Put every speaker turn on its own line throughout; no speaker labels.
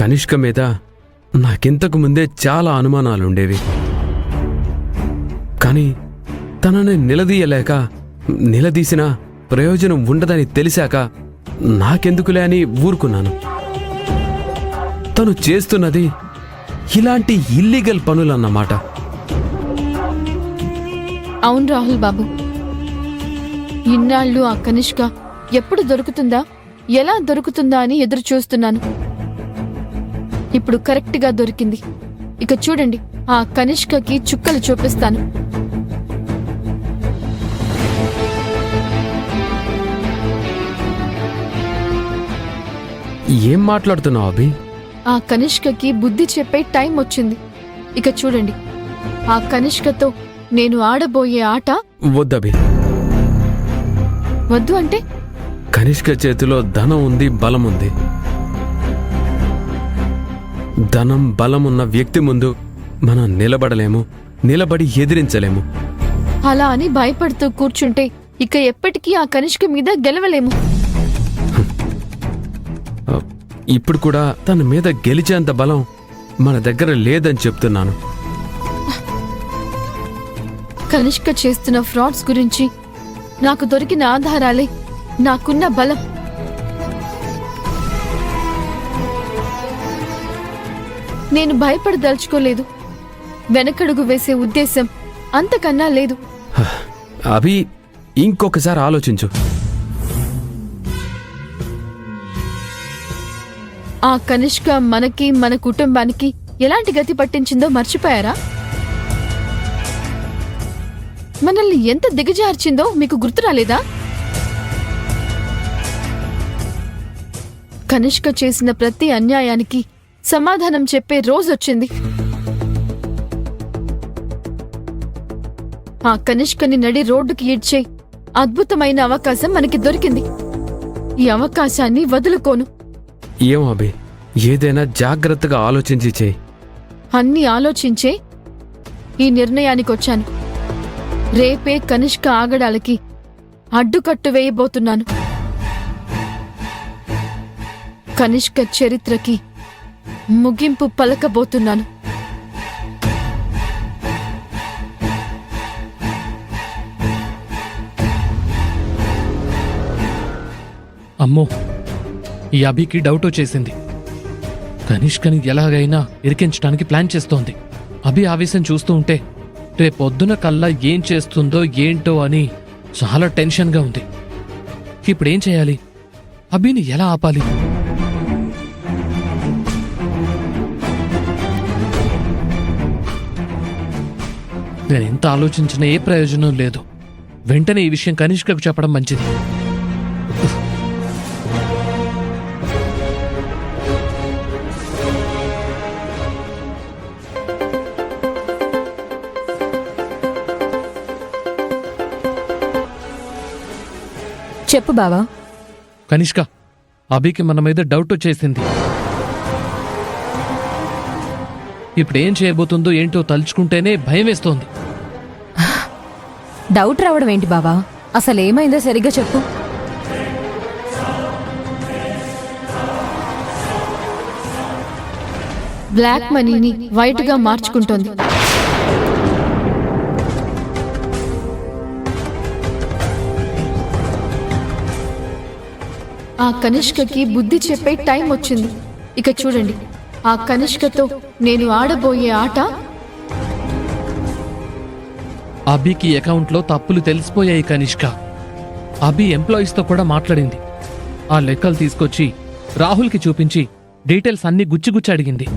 కనిష్క మీద నాకింతకు ముందే చాలా అనుమానాలుండేవి. కానీ తనని నిలదీసినా ప్రయోజనం ఉండదని తెలిసాక నాకెందుకులే అని ఊరుకున్నాను. తను చేస్తున్నది ఇలాంటి ఇల్లీగల్ పనులన్నమాట.
అవును రాహుల్ బాబు, ఇన్నాళ్ళు ఆ కనిష్క ఎప్పుడు దొరుకుతుందా, ఎలా దొరుకుతుందా అని ఎదురు చూస్తున్నాను. ఇప్పుడు కరెక్ట్గా దొరికింది. ఇక చూడండి, ఆ కనిష్కకి చుక్కలు చూపిస్తాను.
ఏం మాట్లాడుతున్నావు అభి?
ఆ కనిష్కకి బుద్ధి చెప్పే టైం వచ్చింది. ఇక చూడండి, ఆ కనిష్కతో నేను ఆడబోయే ఆట.
వద్దభి.
వద్దు అంటే?
కనిష్క చేతిలో ధనం ఉంది, బలం ఉంది. ధనం బలమున్న వ్యక్తి ముందు మనం నిలబడలేము, నిలబడి ఎదిరించలేము.
అలా అని భయపడుతూ కూర్చుంటే ఇక ఎప్పటికీ ఆ కనిష్క మీద గెలవలేము.
ఇప్పుడు కూడా తన మీద గెలిచేంత బలం మన దగ్గర లేదని చెప్తున్నాను.
కనిష్క చేస్తున్న ఫ్రాడ్స్ గురించి నాకు దొరికిన ఆధారాలే నాకున్న బలం. నేను భయపడదలుచుకోలేదు. వెనకడుగు వేసే ఉద్దేశం అంతకన్నా లేదు.
అభి, ఇంకొకసారి ఆలోచించు.
ఆ కనిష్క మనకి, మన కుటుంబానికి ఎలాంటి గతి పట్టించిందో మర్చిపోయారా? మనల్ని ఎంత దిగజార్చిందో మీకు గుర్తు రాలేదా? కనిష్క చేసిన ప్రతి అన్యాయానికి సమాధానం చెప్పే రోజొచ్చింది. ఆ కనిష్కని నడి రోడ్డుకి ఈడ్చే అద్భుతమైన అవకాశం మనకి దొరికింది. ఈ అవకాశాన్ని వదులుకోను.
ఏం అభి, ఏదైనా జాగ్రత్తగా ఆలోచించి చేయి.
అన్నీ ఆలోచించే ఈ నిర్ణయానికొచ్చాను. రేపే కనిష్క ఆగడాలకి అడ్డుకట్టు వేయబోతున్నాను. కనిష్క చరిత్రకి ముగింపు పలకబోతున్నాను.
అమ్మో, ఈ అభికి డౌట్ వచ్చేసింది. కనిష్కని ఎలాగైనా ఇరికించడానికి ప్లాన్ చేస్తోంది. అభి ఆవేశం చూస్తూ ఉంటే రేపొద్దున కల్లా ఏం చేస్తుందో ఏంటో అని చాలా టెన్షన్గా ఉంది. ఇప్పుడేం చేయాలి? అభిని ఎలా ఆపాలి? నేనెంత ఆలోచించినా ఏ ప్రయోజనం లేదు. వెంటనే ఈ విషయం కనిష్కకు చెప్పడం మంచిది.
చెప్పు బావా.
కనిష్క, అభికి మన మీద డౌట్ వచ్చేసింది. ఇప్పుడేం చేయబోతుందో ఏంటో తలుచుకుంటేనే భయం వేస్తోంది.
డౌట్ రావడం ఏంటి బావా? అసలేమైందో సరిగ్గా చెప్పు.
బ్లాక్ మనీని వైట్ గా మార్చుకుంటోంది. ఆ కనిష్కకి బుద్ధి చెప్పే టైం వచ్చింది. ఇక చూడండి, ఆ కనిష్కతో నేను ఆడబోయే ఆట.
అభికి అకౌంట్లో తప్పులు తెలిసిపోయాయి కనిష్క. అభి ఎంప్లాయీస్తో కూడా మాట్లాడింది. ఆ లెక్కలు తీసుకొచ్చి రాహుల్కి చూపించి డీటెయిల్స్ అన్నీ గుచ్చిగుచ్చి అడిగింది.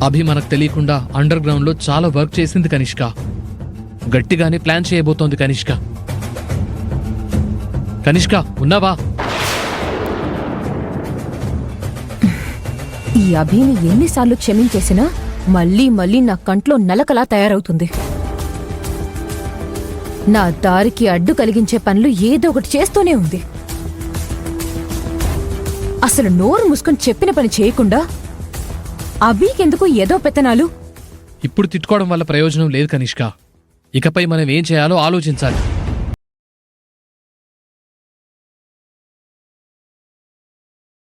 అభి మనకు తెలియకుండా అండర్ గ్రౌండ్లో చాలా వర్క్ చేసింది కనిష్క. గట్టిగానే ప్లాన్ చేయబోతోంది కనిష్క. కనిష్క, ఉన్నావా?
ఈ అభిని ఎన్నిసార్లు క్షమించేసినా మళ్ళీ మళ్ళీ నా కంట్లో నలకలా తయారవుతుంది. నా దారికి అడ్డు కలిగించే పనులు ఏదో ఒకటి చేస్తూనే ఉంది. అసలు నోరు మూసుకొని చెప్పిన పని చేయకుండా అభికెందుకు ఏదో పెత్తనాలు?
ఇప్పుడు తిట్టుకోవడం వల్ల ప్రయోజనం లేదు కనిష్క. ఇకపై మనం ఏం చేయాలో ఆలోచించాలి.